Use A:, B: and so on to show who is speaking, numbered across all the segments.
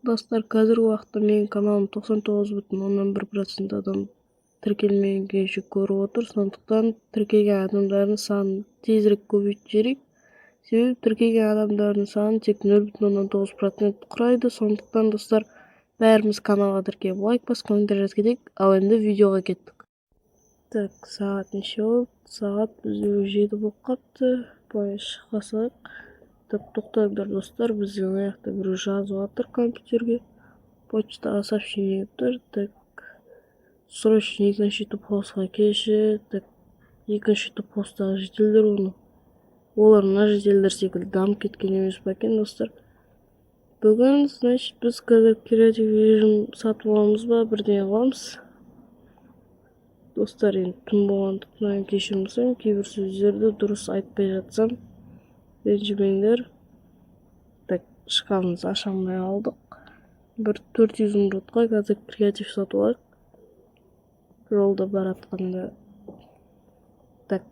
A: Достар, қазіргі уақытта менің каналым 99,1% адам тіркелмеген күйінше көріп отыр. Сондықтан тіркелген адамдардың санын тезірек көбейтіп жіберейік. Себебі тіркелген адамдардың саны тек 0,9% құрайды. Сондықтан достар, бәріміз каналға тіркеліп лайк басып, комментарий жазып кетейік. Ал енді видеоға кеттік. Так, сағат неше болды? Сағат бізде 7 болып қапты. Былай шыға салайық. Так, тоқтаңдар достар, бізге аяқта біреу жазып жатыр компьютерге. Почтаға сообщение келіп тұр. Так, срочно екінші постқа келші. Так, екінші посттағы жителдер оны. Олар мына жителдер секілді дамып кеткен емес па екен достар. Бүгін, значит, біз қазір креатив режим сатып аламыз ба, бірдеңе қыламыз. Достар, енді түн болғандықтан кешірім сұраймын, кейбір сөздерді дұрыс айтпай жатсам, ренжімеңдер. Так, шкафымызды аша алмай алдық. Бір 400 минутқа қазір креатив сатып алайық. Жолда баратқанда. Так,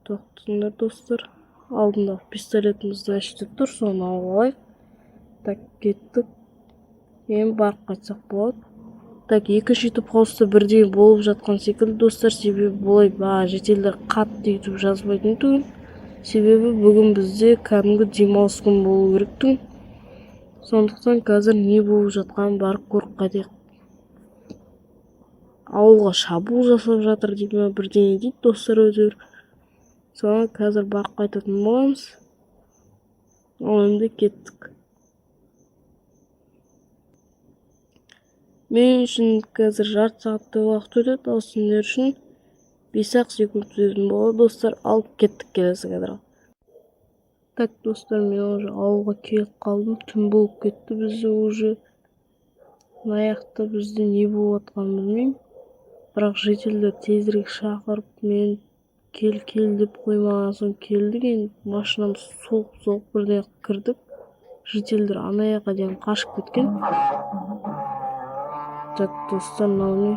A: тоқтыңдар достар. Алдында пистолетімізді ашты тұр, соны алып алайық. Так, кеттік. Енді барып қайтсақ болады. Так, екінші постта бірдей болып жатқан секілді достар, себебі болай жетелдер қатты етіп жазбайтын түгіл. Себебі бүгін бізде кәдімгі демалыс күн болу керек түгіл. Сондықтан қазір не болып жатқанын барып көріп қайтайық. Ауылға шабуыл жасап жатыр дейді ме, бірдеңе дейді достар өздері. Соны қазір барып қайтатын боламыз. Ал енді кеттік. Мен үшін қазір жарты сағаттай уақыт өтеді, ал сендер үшін 5 секунд өтетін болады достар. Алып кеттік келесі кадрға. Так, достар, мен уже ауылға келіп қалдым. Түн болып кетті бізде уже. Аяқта бізде не болып жатқанын білмеймін. Бірақ жителдер тезірек шақырып, мен кел деп қоймаған соң келдік. Енді машинамыз соғып бірден кірдік. Жителдер анаяққа дейін қашып кеткен. Так, достар, мынау.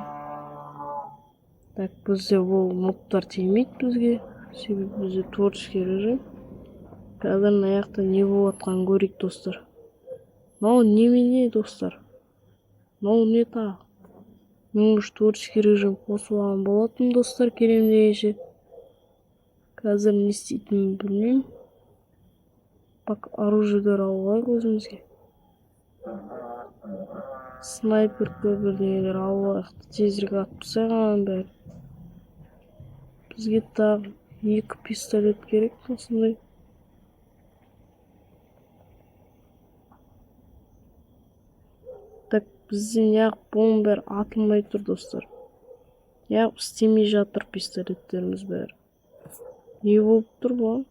A: Так, бізде ол модтар тимейді бізге. Себебі бізде творческий режим. Қазір аяқта не болып жатқанын көрейік достар. Мынау немене достар? Мынау не та? Мен уже творческий режим қосып алған болатын достар, келем дегенше. Қазір не істейтінімді білмеймін. Бак, оружиелер алайық өзімізге. Снайперка бірдеңелер алайық. Тезірек атып тастайық бәрі. Бізге тағы 2 пистолет керек осындай. Так, бізде неғып бұның бәрі атылмай тұр достар. Неғып істемей жатыр пистолеттеріміз бәрі. Не болып тұр бұл?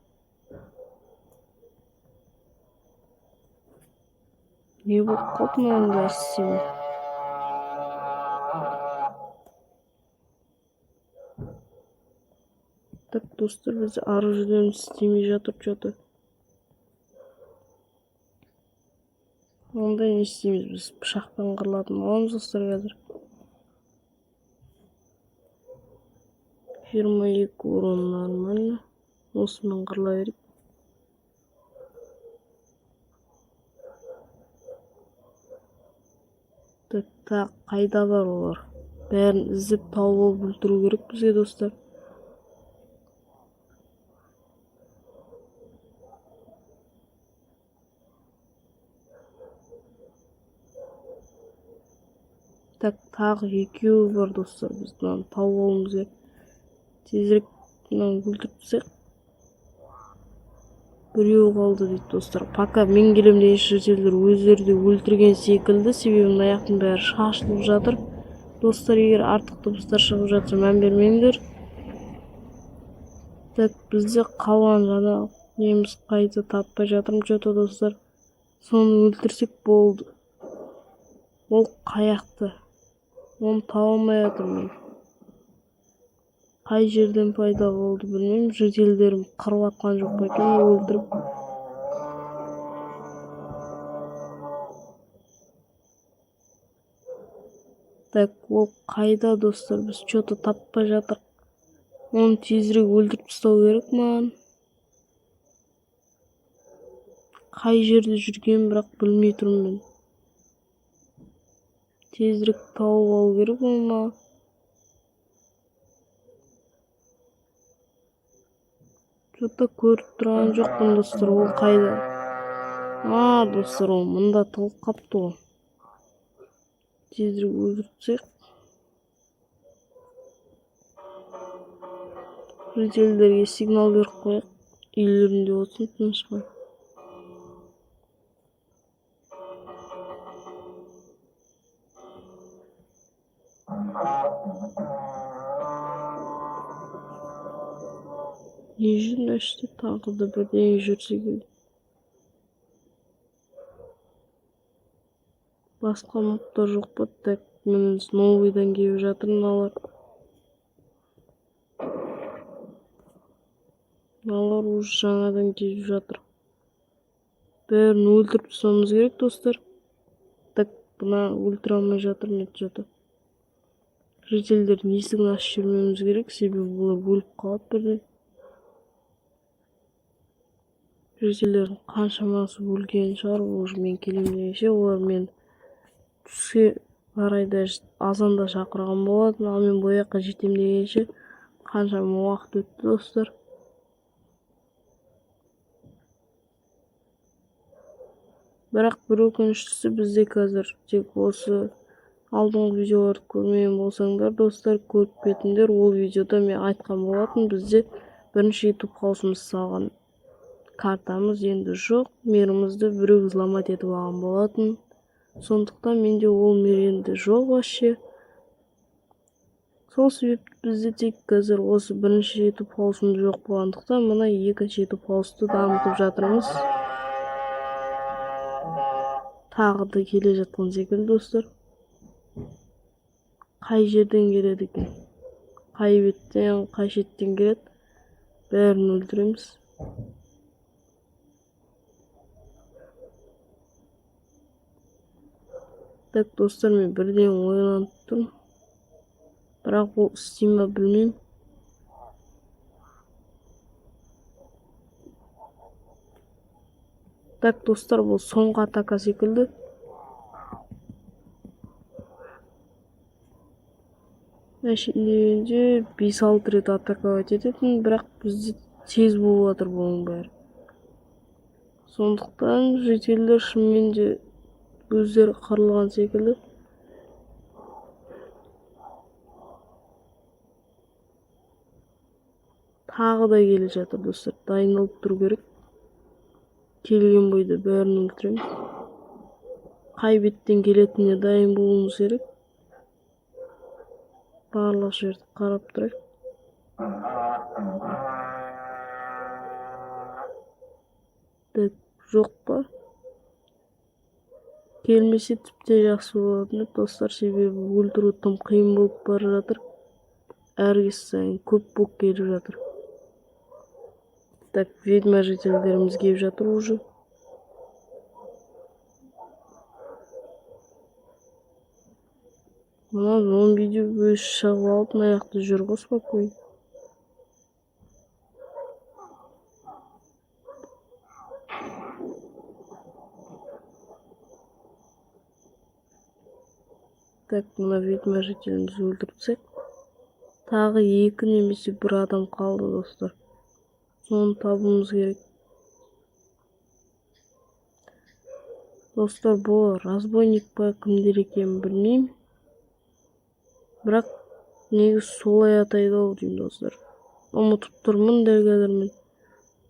A: Не болып қалды мынаның бәрі істемей? Так, достар, бізде оружиелеріміз істемей жатыр что-то. Онда не істейміз біз? Пышақпен қырылатын боламыз достар қазір. 22 урон нормально. Осымен қырыла берейік. Так, қайда бар олар? Бәрін іздеп тауып өлтіру керек бізге достар. Так, тағы 2 бар достар, біз мынаны тауып алуымыз керек. Тезірек мынаны өлтіріп тастайық. Біреу қалды дейді достар. Пока мен келем деген жителдер өздері де өлтірген секілді, себебі аяқтың бәрі шашылып жатыр. Достар, егер артық дыбыстар шығып жатса, мән бермеңдер. Так, бізде қалған жаңа неміз қайта таппай жатырмын что-то достар. Соны өлтірсек болды. Ол қаяқты? Оны таба алмай жатырмын. Қай жерден пайда болды білмеймін. Жителдерім қырып атқан жоқ па екен, өлтіріп. Так, ол қайда достар? Біз что-то таппай жатыр. Оны тезірек өлтіріп тастау керек маған. Қай жерде жүрген бірақ білмей тұрмын мен. Tezірек тауып алу керек оны. Что-то көріп тұрған жоқпын достар, ол қайда? Достар, ол мында тығылып қапты ғой. Тезірек өлтірсек. Жителдерге сигнал беріп қояйық. Үйлерінде болсын, тыныш. Ежін өшті, тағыда бірден жүрсе келді. Басқа мобтар жоқ па? Так, мен новыйдан келіп жатыр мыналар. Мыналар уже жаңадан келіп жатыр. Бәрін өлтіріп тастауымыз керек, достар. Так, бұна өлтіре алмай жатыр, нетіп жатыр. Жителдердің есігін ашып жүрмеуіміз керек, себебі бұлар өліп қалады бірден. Жителдердің қаншамасы өлген шығар, уже мен келем дегенше, олар мен түске қарай да азанда шақырған болатын, ал мен бұл жаққа жетем дегенше қаншама уақыт өтті, достар. Бірақ бір өкініштісі, бізде қазір тек осы алдыңғы видеоларды көрмеген болсаңдар, достар, көріп кетіңдер. Ол видеода мен айтқан болатын, бізде бірінші YouTube хаусымыз салған картамыз енді жоқ, мерімізді біреу взломать етіп алған болатын. Сондықтан менде ол мер енді жоқ вообще. Сол себепті бізде тек қазір осы бірінші YouTube хаусымыз жоқ болғандықтан, мына екінші YouTube хаусты дамытып жатырмыз. Тағы да келе жатқан секілді, достар. Қай жерден келеді екен? Қай беттен, қай шеттен келеді? Бәрін өлтіреміз. Так, достар, мен бірден ойланып тұрмын. Бірақ ол істей ме білмеймін. Так, достар, бұл соңғы атака секілді. Әшейінде 5-6 рет атаковать ететін, бірақ бізде тез болып жатыр бұның бәрі. Сондықтан жителдер шынымен де өздері қырылған секілді. Тағы да келе жатыр, достар. Дайындалып тұру керек. Келген бойда бәрін өлтіреміз. Қай беттен келетініне дайын болуымыз керек. Барлық жерді қарап тұрайық. Так, жоқ па? Келмесе тіпті жақсы болатын, достар, себебі өлтіру тым қиын болып бара жатыр. Әр кез сайын көп болып келіп жатыр. Так, ведьма жителдеріміз келіп жатыр уже. Мына зомбиді өз шығып алып, аяқты жүр ғой спокойно. Так, мына ведьма жителімізді өлтірсек. Тағы 2 немесе 1 адам қалды, достар. Соны табуымыз керек. Достар, бұл разбойник па, кімдер екенін білмеймін. Бірақ негіз солай атайды ау деймін, достар. Ұмытып тұрмын дәл қазір мен.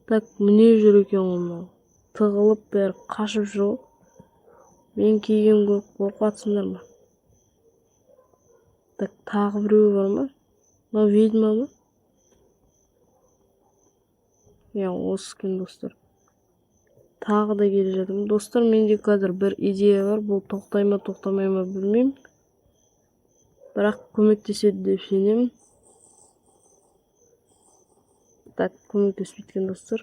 A: Так, міне жүр екен оны. Тығылып бәрі қашып жүр. Мен кейген көріп қорқатсыңдар ма? Так, тағы біреу бар ма? Мына ведьма ма? Осы екен, достар. Тағы да келе жатырмын. Достар, менде қазір бір идея бар. Бұл тоқтай ма, тоқтамай ма білмеймін. Бірақ көмектеседі деп сенемін. Так, көмектеспейді екен, достар.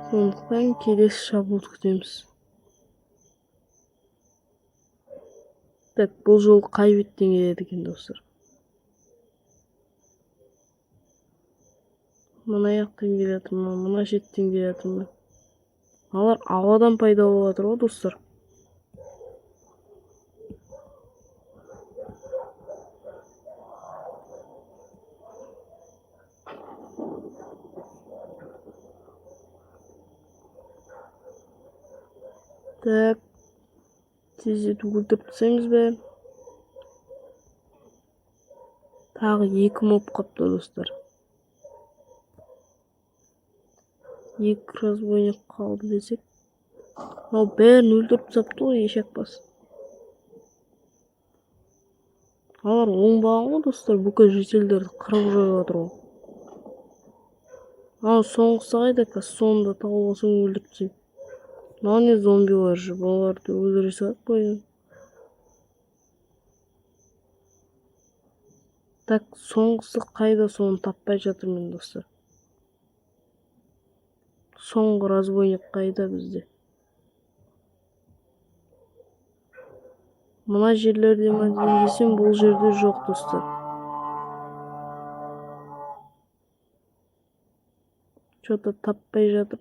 A: Сондықтан келесі шабуылды күтеміз. Так, бұл жол қай беттен келеді екен, достар? Мына жақтан келе жатыр ма, мына шеттен келе жатыр ма? Алар абадан пайда болуп атыр го достор. Так, тездетип өлтүрүп тастайбызбы? Тагы 2 моб калыпты достор. 2 разбойник калды десек. Ал бәрін өлтүрүп тастапты го эшек бас. Алар оңбаган го достор, бүкө жителдерди кырып жоюп атыр го. Ал соңгусу кайда? Сонда таап алсаң өлтүрүп тастайм. Мына не зомбилар же, буларды өлтүрө салат койдум. Так, соңгусу кайда, сону таппай жатырмын достор. Соңгу разбойник кайда бизде? Мына жерлерде десем, бул жерде жок достор. Что-то таппай жатып.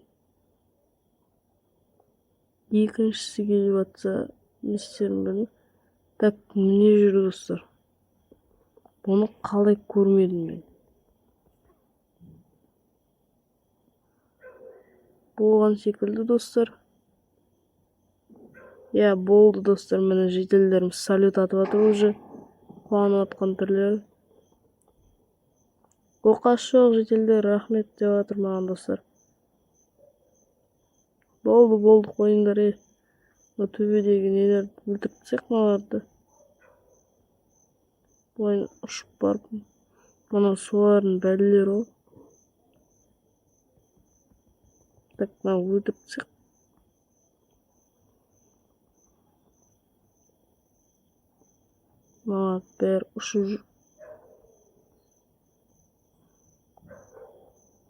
A: Экинчиси келип атса, не истерин билбейм. Так, эмне жүр достор? Буну калай көрмөдүм мен. Болгон секилди достор. Я, болду достор, мына жителдерим салют атып атыр уже. Кубанып аткан түрлөрү. Окаш жок жителдер, рахмет деп атыр мага достор. Болду, коюңдар. Төбөдөгү нелерди өлтүрүп тастайык мыналарды. Буга ушуп барып, мына сулардын бәлелери го. Так, мына өлтүрүп тастайык. Мага бер ушу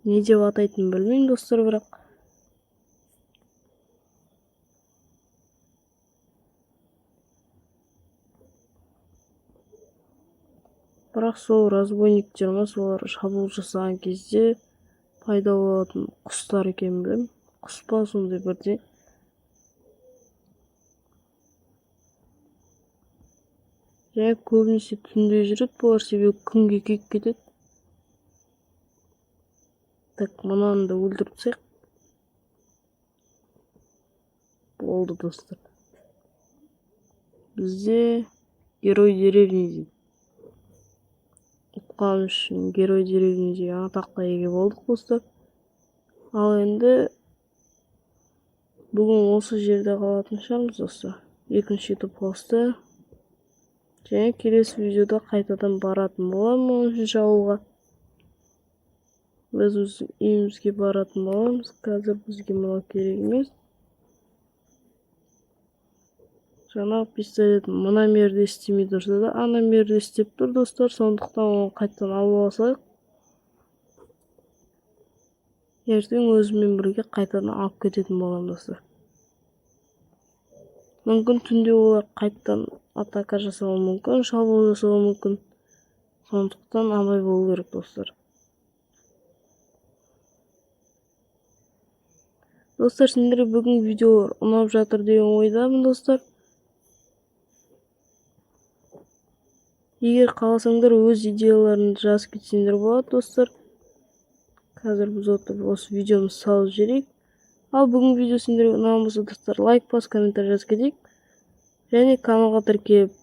A: не деп атайтынын билбейм достор, бирок сол разбойниктер эмес, олар шабуыл жасаган кезде пайда болот кустар экенин билем. Куспа сондай бирдей. Жана көбүнесе түндө жүрөт булар, себеби күнгө күйүп кетет. Так, мынаны да өлтүрүп тастайык. Болду достор. Бизде герой деревни. Уккан үчүн герой деревни деген атакка ээ болдук достор. Ал энди бүгүн осы жерде калатын шамыз достор. Экинчи YouTube постта. Және келесі видеода кайтадан баратын боламыз ушунча ауылга. Biz үйүбүзгө баратын боламыз. Қазір бизге мына керек эмес. Жана пистолет мына жерде истемей турса да, ана жерде истеп тур достор. Сондуктан onu кайтадан алып алсак, эртең өзүм бирге кайтадан алып кететін болам достор. Мүмкүн түндө олар кайтадан атака жасауы мүмкүн, шабуыл жасауы мүмкүн. Сондуктан абай болуу керек достор. Достор, сендерге бүгүн видеолор унап жатыр деген ойдамын достор. Егер кааласаңдар өз идеяларыңды жазып кетсеңдер болот достор. Қазір біз отырып осы видеоны салып жіберейік. Ал бүгін видео сендерге ұнаған болса достар, лайк бас, комментарий жазып кетейік. Және каналға тіркеліп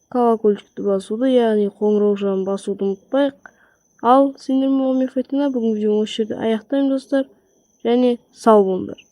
A: колокольчикті басуды, яғни қоңырау жағын басуды ұмытпайық. Ал сендер мен Фатина бүгін видеоны осы жерде аяқтаймын достар. Және сау болыңдар.